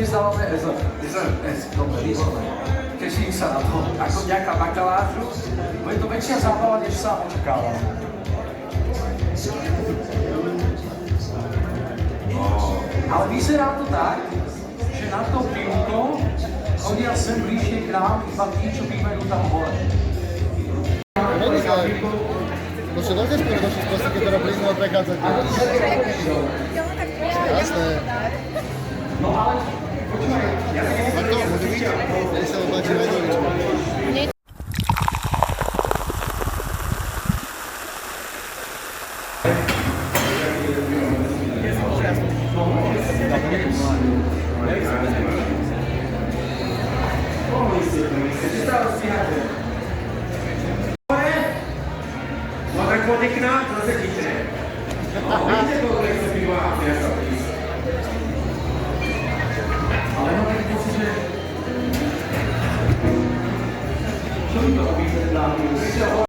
dávame S. Dobre, výborné. Teším sa na to. Ako ďaká bakalážu. Bude to väčšia zábava, než sa očakáva. Ale vyzerá to tak, že na to pivko chodia sem bližšie k nám iba tí, čo bývajú tam hore. No čo dojdeš pre naše sprostky, ktoré blízno prechádzate? Jasné. No ale, počúvaj, ja si A to môže byť? Nech sa opáči Vajdovičku. Pode k nám, zase chytne. Vidíte to, jak se bývá a ale mám taký pocit, že... Čo mi to robí pred námi?